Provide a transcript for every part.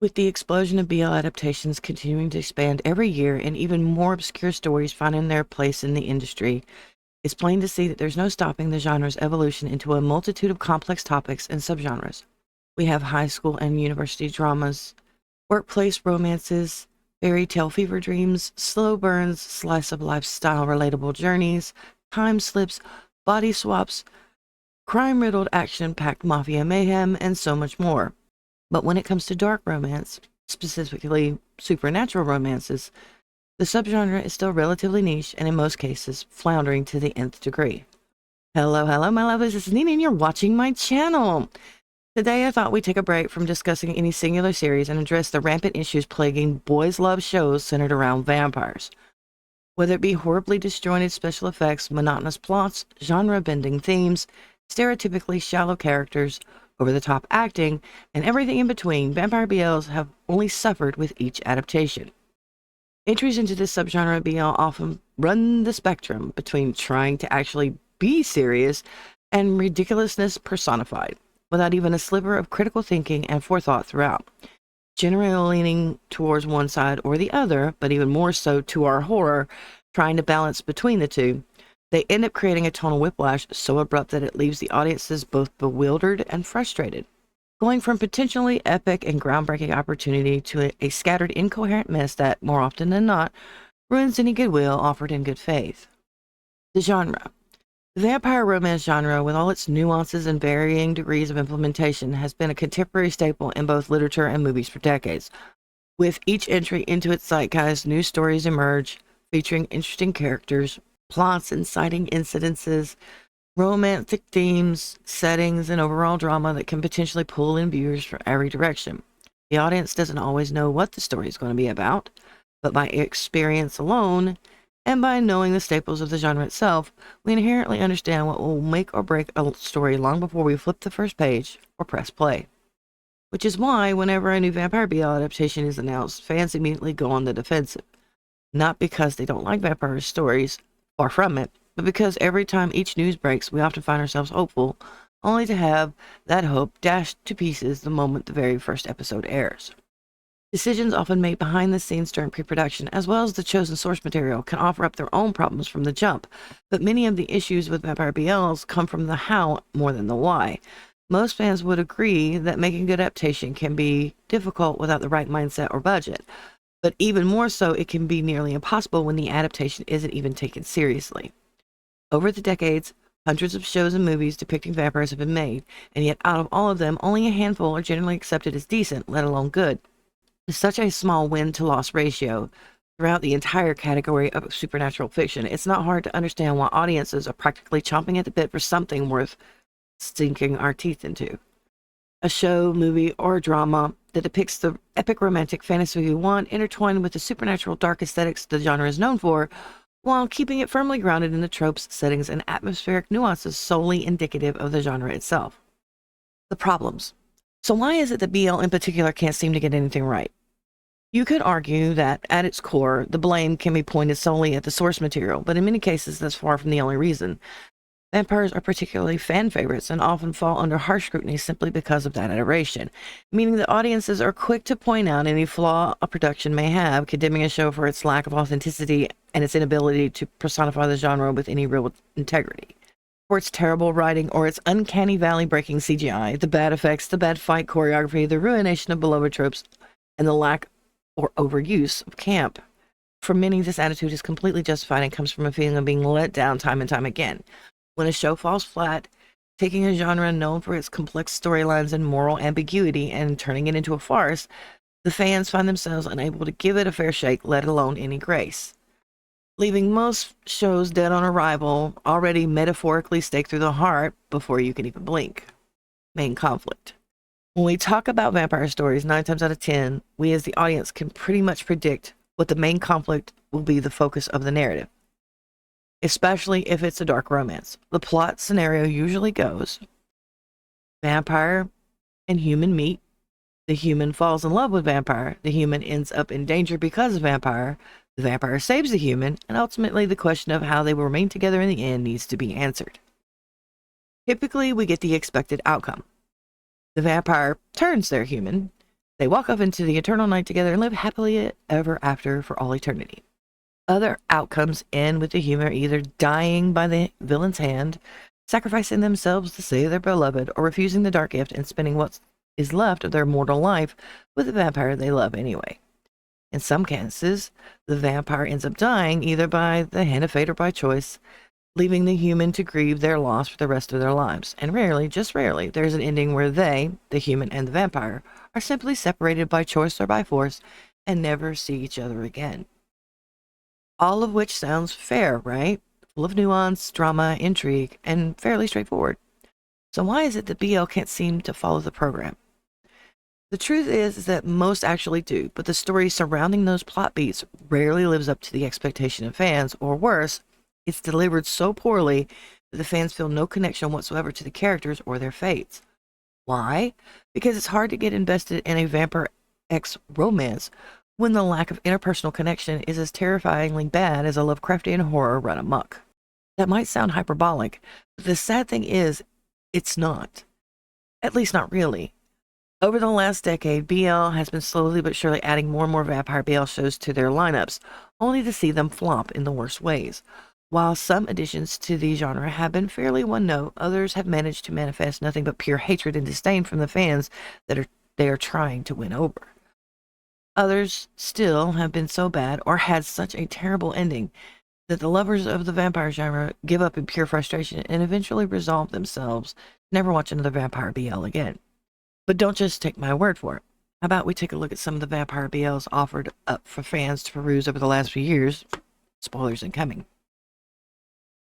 With the explosion of BL adaptations continuing to expand every year and even more obscure stories finding their place in the industry, it's plain to see that there's no stopping the genre's evolution into a multitude of complex topics and subgenres. We have high school and university dramas, workplace romances, fairy tale fever dreams, slow burns, slice of lifestyle relatable journeys, time slips, body swaps, crime riddled action packed mafia mayhem, and so much more. But when it comes to dark romance, specifically supernatural romances, the subgenre is still relatively niche and in most cases floundering to the nth degree. Hello, hello, my lovelies. This is Nini and you're watching my channel. Today I thought we'd take a break from discussing any singular series and address the rampant issues plaguing boys' love shows centered around vampires. Whether it be horribly disjointed special effects, monotonous plots, genre-bending themes, stereotypically shallow characters, over-the-top acting, and everything in between, vampire BLs have only suffered with each adaptation. Entries into this subgenre BL often run the spectrum between trying to actually be serious and ridiculousness personified, without even a sliver of critical thinking and forethought throughout. Generally leaning towards one side or the other, but even more so to our horror, trying to balance between the two, they end up creating a tonal whiplash so abrupt that it leaves the audiences both bewildered and frustrated. Going from potentially epic and groundbreaking opportunity to a scattered, incoherent mess that, more often than not, ruins any goodwill offered in good faith. The genre. The vampire romance genre, with all its nuances and varying degrees of implementation, has been a contemporary staple in both literature and movies for decades. With each entry into its zeitgeist, new stories emerge, featuring interesting characters, plots, inciting incidences, romantic themes, settings, and overall drama that can potentially pull in viewers from every direction. The audience doesn't always know what the story is going to be about, but by experience alone, and by knowing the staples of the genre itself, we inherently understand what will make or break a story long before we flip the first page or press play. Which is why, whenever a new Vampire BL adaptation is announced, fans immediately go on the defensive. Not because they don't like vampire stories, far from it, but because every time each news breaks, we often find ourselves hopeful, only to have that hope dashed to pieces the moment the very first episode airs. Decisions often made behind the scenes during pre-production, as well as the chosen source material, can offer up their own problems from the jump, but many of the issues with Vampire BLs come from the how more than the why. Most fans would agree that making a good adaptation can be difficult without the right mindset or budget, but even more so, it can be nearly impossible when the adaptation isn't even taken seriously. Over the decades, hundreds of shows and movies depicting vampires have been made, and yet out of all of them, only a handful are generally accepted as decent, let alone good. Such a small win-to-loss ratio throughout the entire category of supernatural fiction, it's not hard to understand why audiences are practically chomping at the bit for something worth sinking our teeth into. A show, movie, or drama that depicts the epic romantic fantasy we want, intertwined with the supernatural dark aesthetics the genre is known for, while keeping it firmly grounded in the tropes, settings, and atmospheric nuances solely indicative of the genre itself. The problems. So why is it that BL in particular can't seem to get anything right? You could argue that, at its core, the blame can be pointed solely at the source material, but in many cases that's far from the only reason. Vampires are particularly fan favorites and often fall under harsh scrutiny simply because of that adoration, meaning that audiences are quick to point out any flaw a production may have, condemning a show for its lack of authenticity and its inability to personify the genre with any real integrity. For its terrible writing or its uncanny valley-breaking CGI, the bad effects, the bad fight choreography, the ruination of beloved tropes, and the lack or overuse of camp. For many, this attitude is completely justified and comes from a feeling of being let down time and time again. When a show falls flat, taking a genre known for its complex storylines and moral ambiguity and turning it into a farce, the fans find themselves unable to give it a fair shake, let alone any grace. Leaving most shows dead on arrival, already metaphorically staked through the heart before you can even blink. Main conflict. When we talk about vampire stories, 9 times out of 10, we as the audience can pretty much predict what the main conflict will be the focus of the narrative. Especially if it's a dark romance. The plot scenario usually goes, vampire and human meet, the human falls in love with vampire, the human ends up in danger because of vampire, the vampire saves the human, and ultimately the question of how they will remain together in the end needs to be answered. Typically, we get the expected outcome. The vampire turns their human, They walk off into the eternal night together and live happily ever after for all eternity. Other outcomes end with the human either dying by the villain's hand, sacrificing themselves to save their beloved, or refusing the dark gift and spending what is left of their mortal life with the vampire they love anyway. In some cases, the vampire ends up dying either by the hand of fate or by choice, leaving the human to grieve their loss for the rest of their lives. And rarely, just rarely, there's an ending where they, the human and the vampire, are simply separated by choice or by force and never see each other again. All of which sounds fair, right? Full of nuance, drama, intrigue, and fairly straightforward. So why is it that BL can't seem to follow the program? The truth is that most actually do, but the story surrounding those plot beats rarely lives up to the expectation of fans, or worse, it's delivered so poorly that the fans feel no connection whatsoever to the characters or their fates. Why? Because it's hard to get invested in a Vampire X romance when the lack of interpersonal connection is as terrifyingly bad as a Lovecraftian horror run amok. That might sound hyperbolic, but the sad thing is, it's not. At least not really. Over the last decade, BL has been slowly but surely adding more and more vampire BL shows to their lineups, only to see them flop in the worst ways. While some additions to the genre have been fairly one-note, others have managed to manifest nothing but pure hatred and disdain from the fans that they are trying to win over. Others still have been so bad or had such a terrible ending that the lovers of the vampire genre give up in pure frustration and eventually resolve themselves to never watch another vampire BL again. But don't just take my word for it. How about we take a look at some of the vampire BLs offered up for fans to peruse over the last few years? Spoilers incoming.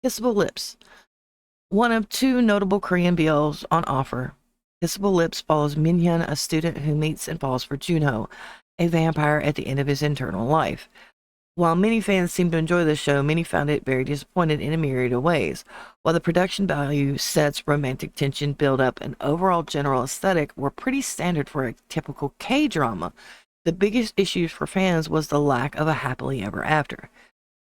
Kissable Lips. One of two notable Korean BLs on offer. Kissable Lips follows Minhyun, a student who meets and falls for Junho, a vampire at the end of his internal life. While many fans seemed to enjoy this show, many found it very disappointed in a myriad of ways. While the production value, sets, romantic tension, build-up, and overall general aesthetic were pretty standard for a typical K-drama, the biggest issue for fans was the lack of a happily ever after.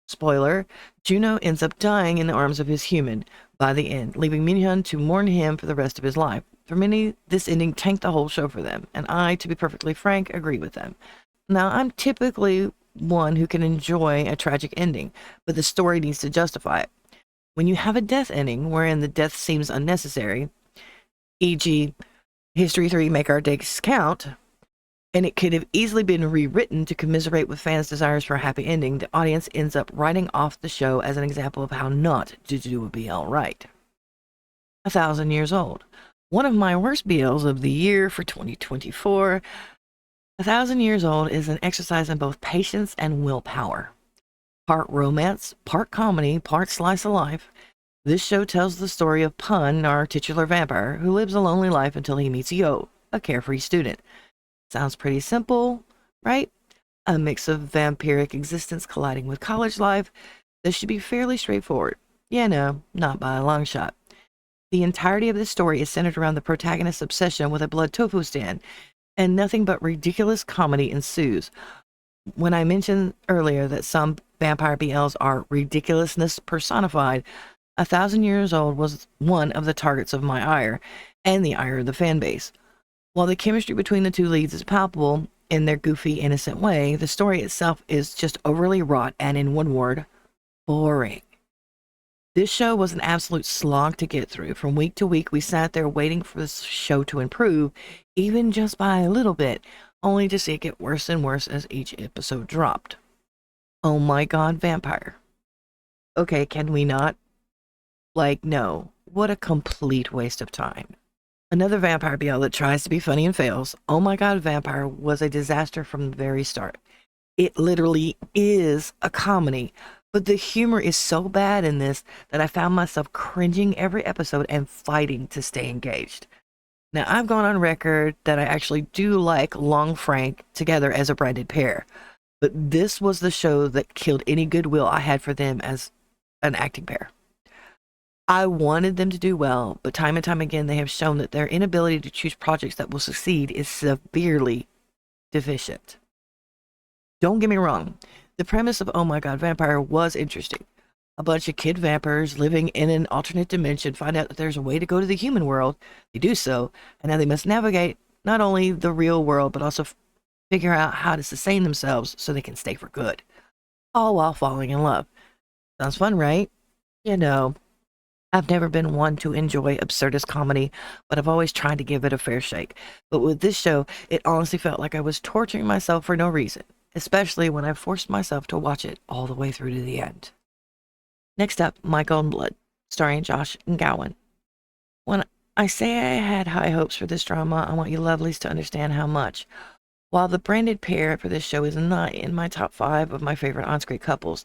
Spoiler, Junho ends up dying in the arms of his human by the end, leaving Minhyun to mourn him for the rest of his life. For many, this ending tanked the whole show for them, and I, to be perfectly frank, agree with them. Now, I'm typically one who can enjoy a tragic ending, but the story needs to justify it. When you have a death ending wherein the death seems unnecessary, e.g., History 3 Make Our Days Count, and it could have easily been rewritten to commiserate with fans' desires for a happy ending, the audience ends up writing off the show as an example of how not to do a BL right. 1,000 Years Old. One of my worst BLs of the year for 2024, 1,000 Years Old is an exercise in both patience and willpower. Part romance, part comedy, part slice of life, this show tells the story of Pun, our titular vampire, who lives a lonely life until he meets Yo, a carefree student. Sounds pretty simple, right? A mix of vampiric existence colliding with college life. This should be fairly straightforward. Yeah, no, not by a long shot. The entirety of this story is centered around the protagonist's obsession with a blood tofu stand, and nothing but ridiculous comedy ensues. When I mentioned earlier that some vampire BLs are ridiculousness personified, 1,000 Years Old was one of the targets of my ire, and the ire of the fan base. While the chemistry between the two leads is palpable in their goofy, innocent way, the story itself is just overly wrought and, in one word, boring. This show was an absolute slog to get through. From week to week, we sat there waiting for this show to improve, even just by a little bit, only to see it get worse and worse as each episode dropped. Oh my god, vampire. Okay, can we not? Like, no. What a complete waste of time. Another vampire BL that tries to be funny and fails. Oh my god, Vampire was a disaster from the very start. It literally is a comedy, but the humor is so bad in this that I found myself cringing every episode and fighting to stay engaged. Now, I've gone on record that I actually do like Long Frank together as a branded pair, but this was the show that killed any goodwill I had for them as an acting pair. I wanted them to do well, but time and time again they have shown that their inability to choose projects that will succeed is severely deficient. Don't get me wrong, the premise of Oh My God, Vampire was interesting. A bunch of kid vampires living in an alternate dimension find out that there's a way to go to the human world. They do so, and now they must navigate not only the real world, but also figure out how to sustain themselves so they can stay for good, all while falling in love. Sounds fun, right? You know, I've never been one to enjoy absurdist comedy, but I've always tried to give it a fair shake. But with this show, it honestly felt like I was torturing myself for no reason, especially when I forced myself to watch it all the way through to the end. Next up, My Golden Blood, starring Josh and Gowan. When I say I had high hopes for this drama, I want you lovelies to understand how much. While the branded pair for this show is not in my top 5 of my favorite on-screen couples,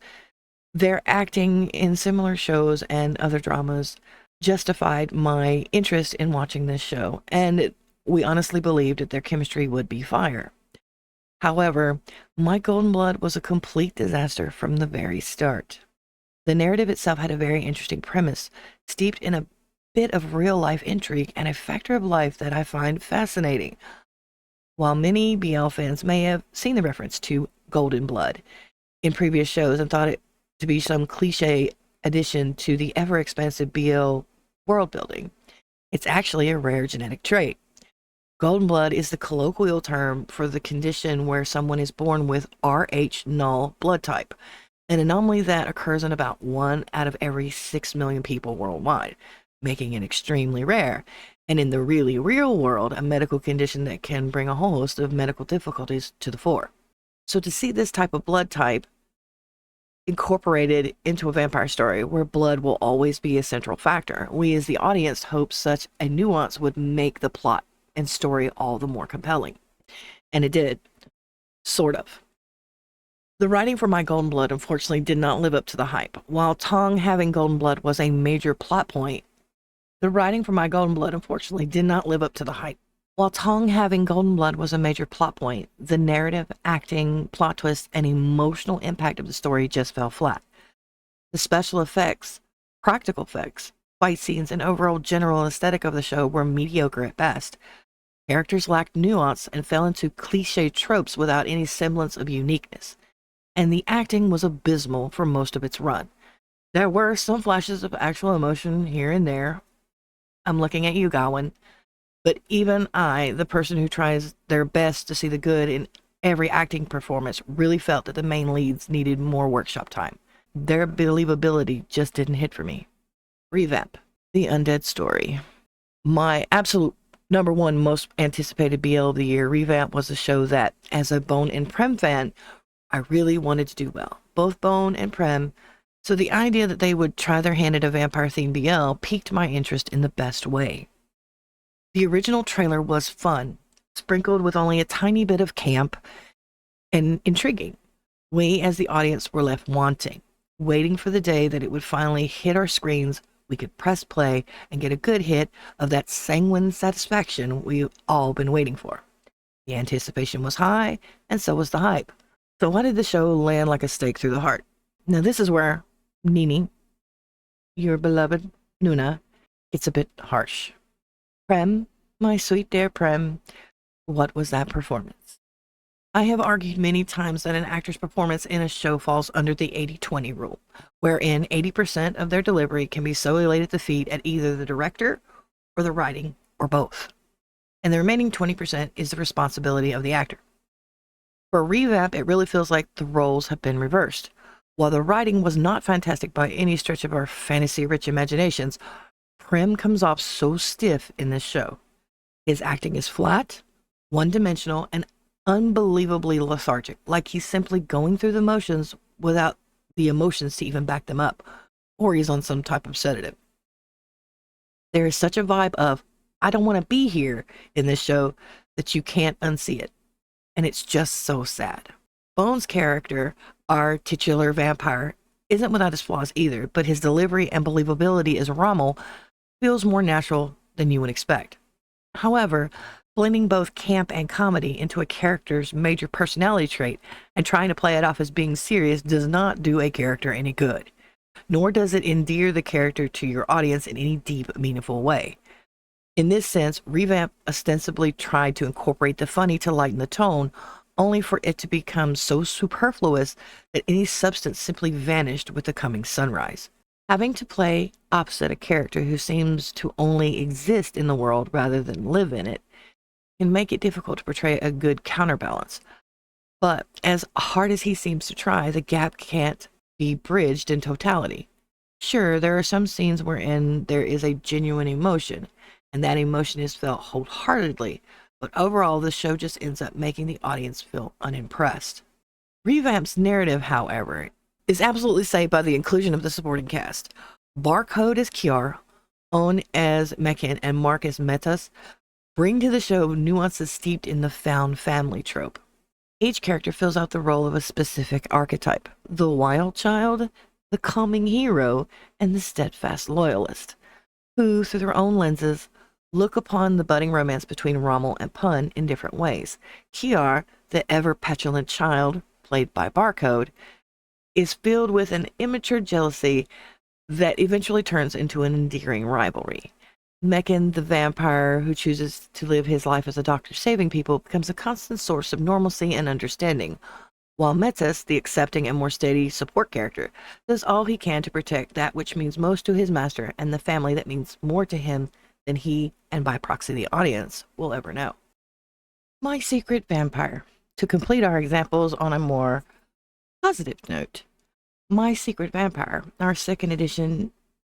their acting in similar shows and other dramas justified my interest in watching this show, and we honestly believed that their chemistry would be fire. However, My Golden Blood was a complete disaster from the very start. The narrative itself had a very interesting premise, steeped in a bit of real-life intrigue and a factor of life that I find fascinating. While many BL fans may have seen the reference to Golden Blood in previous shows and thought it to be some cliche addition to the ever-expansive BL world building, it's actually a rare genetic trait. Golden blood is the colloquial term for the condition where someone is born with Rh null blood type, an anomaly that occurs in about 1 out of every 6 million people worldwide, making it extremely rare, and in the really real world, a medical condition that can bring a whole host of medical difficulties to the fore. So to see this type of blood type incorporated into a vampire story where blood will always be a central factor, we as the audience hope such a nuance would make the plot and story all the more compelling. And it did, sort of. The writing for My Golden Blood unfortunately did not live up to the hype. While Tong having golden blood was a major plot point, the writing for My Golden Blood unfortunately did not live up to the hype. While Tong having golden blood was a major plot point, the narrative, acting, plot twist, and emotional impact of the story just fell flat. The special effects, practical effects, fight scenes, and overall general aesthetic of the show were mediocre at best. Characters lacked nuance and fell into cliché tropes without any semblance of uniqueness, and the acting was abysmal for most of its run. There were some flashes of actual emotion here and there. I'm looking at you, Gowan. But even I, the person who tries their best to see the good in every acting performance, really felt that the main leads needed more workshop time. Their believability just didn't hit for me. Revamp. The Undead Story. My absolute number one most anticipated BL of the year, Revamp, was a show that, as a Bone and Prem fan, I really wanted to do well. Both Bone and Prem, so the idea that they would try their hand at a vampire-themed BL piqued my interest in the best way. The original trailer was fun, sprinkled with only a tiny bit of camp and intriguing. We, as the audience, were left wanting, waiting for the day that it would finally hit our screens, we could press play and get a good hit of that sanguine satisfaction we've all been waiting for. The anticipation was high, and so was the hype. So why did the show land like a stake through the heart? Now this is where Nini, your beloved Nuna, gets a bit harsh. Prem, my sweet dear Prem, what was that performance? I have argued many times that an actor's performance in a show falls under the 80-20 rule, wherein 80% of their delivery can be solely laid at the feet at either the director or the writing or both, and the remaining 20% is the responsibility of the actor. For Revamp, it really feels like the roles have been reversed. While the writing was not fantastic by any stretch of our fantasy-rich imaginations, Prem comes off so stiff in this show. His acting is flat, one-dimensional, and unbelievably lethargic, like he's simply going through the motions without the emotions to even back them up, or he's on some type of sedative. There is such a vibe of, I don't want to be here in this show, that you can't unsee it. And it's just so sad. Bone's character, our titular vampire, isn't without his flaws either, but his delivery and believability as Rommel feels more natural than you would expect. However, blending both camp and comedy into a character's major personality trait and trying to play it off as being serious does not do a character any good, nor does it endear the character to your audience in any deep, meaningful way. In this sense, Revamp ostensibly tried to incorporate the funny to lighten the tone, only for it to become so superfluous that any substance simply vanished with the coming sunrise. Having to play opposite a character who seems to only exist in the world rather than live in it, can make it difficult to portray a good counterbalance. But as hard as he seems to try, the gap can't be bridged in totality. Sure, there are some scenes wherein there is a genuine emotion, and that emotion is felt wholeheartedly, but overall, the show just ends up making the audience feel unimpressed. Revamp's narrative, however, is absolutely saved by the inclusion of the supporting cast. Barcode as Kiar, On as Mekin, and Mark as Metas bring to the show nuances steeped in the found family trope. Each character fills out the role of a specific archetype: the wild child, the calming hero, and the steadfast loyalist, who, through their own lenses, look upon the budding romance between Rommel and Pun in different ways. Kiar, the ever-petulant child, played by Barcode, is filled with an immature jealousy that eventually turns into an endearing rivalry. Mekin, the vampire who chooses to live his life as a doctor saving people, becomes a constant source of normalcy and understanding, while Metis, the accepting and more steady support character, does all he can to protect that which means most to his master and the family that means more to him than he, and by proxy the audience, will ever know. My Secret Vampire. To complete our examples on a more positive note, My Secret Vampire, our second edition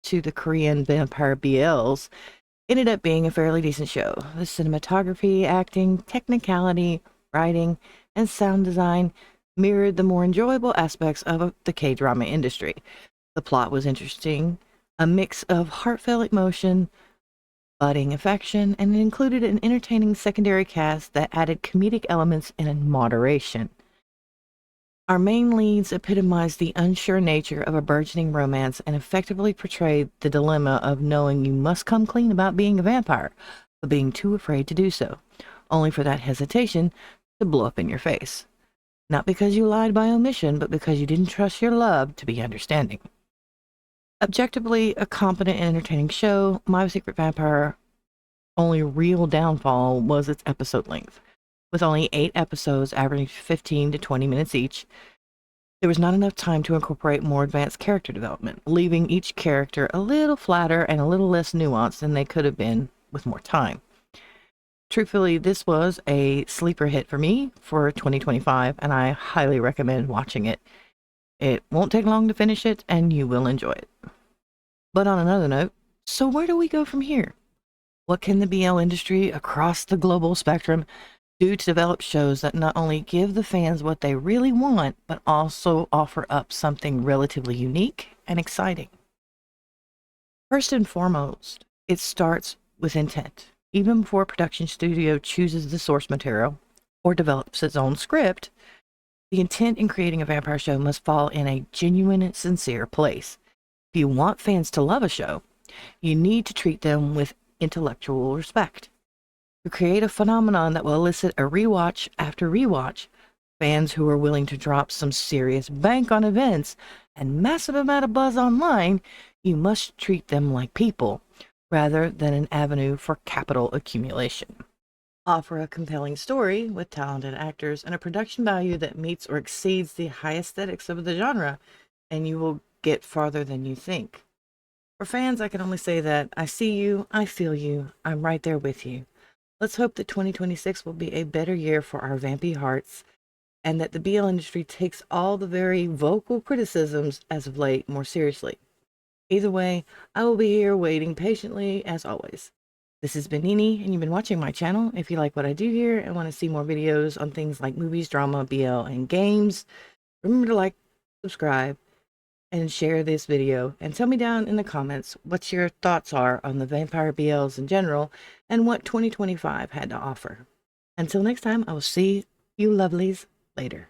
to the Korean Vampire BLs, ended up being a fairly decent show. The cinematography, acting, technicality, writing, and sound design mirrored the more enjoyable aspects of the K-drama industry. The plot was interesting, a mix of heartfelt emotion, budding affection, and it included an entertaining secondary cast that added comedic elements in moderation. Our main leads epitomized the unsure nature of a burgeoning romance and effectively portrayed the dilemma of knowing you must come clean about being a vampire, but being too afraid to do so, only for that hesitation to blow up in your face. Not because you lied by omission, but because you didn't trust your love to be understanding. Objectively a competent and entertaining show, My Secret Vampire only real downfall was its episode length. With only 8 episodes averaging 15 to 20 minutes each, there was not enough time to incorporate more advanced character development, leaving each character a little flatter and a little less nuanced than they could have been with more time. Truthfully, this was a sleeper hit for me for 2025, and I highly recommend watching it. It won't take long to finish it, and you will enjoy it. But on another note, so where do we go from here? What can the BL industry across the global spectrum do to develop shows that not only give the fans what they really want, but also offer up something relatively unique and exciting? First and foremost, it starts with intent. Even before a production studio chooses the source material or develops its own script, the intent in creating a vampire show must fall in a genuine and sincere place. If you want fans to love a show, you need to treat them with intellectual respect. To create a phenomenon that will elicit a rewatch after rewatch, fans who are willing to drop some serious bank on events and massive amount of buzz online, you must treat them like people rather than an avenue for capital accumulation. Offer a compelling story with talented actors and a production value that meets or exceeds the high aesthetics of the genre, and you will get farther than you think. For fans, I can only say that I see you, I feel you, I'm right there with you. Let's hope that 2026 will be a better year for our vampy hearts, and that the BL industry takes all the very vocal criticisms as of late more seriously. Either way, I will be here waiting patiently as always. This has been Nini, and you've been watching my channel. If you like what I do here and want to see more videos on things like movies, drama, BL, and games, remember to like, subscribe, and share this video, and tell me down in the comments what your thoughts are on the vampire BLs in general and what 2025 had to offer. Until next time, I will see you lovelies later.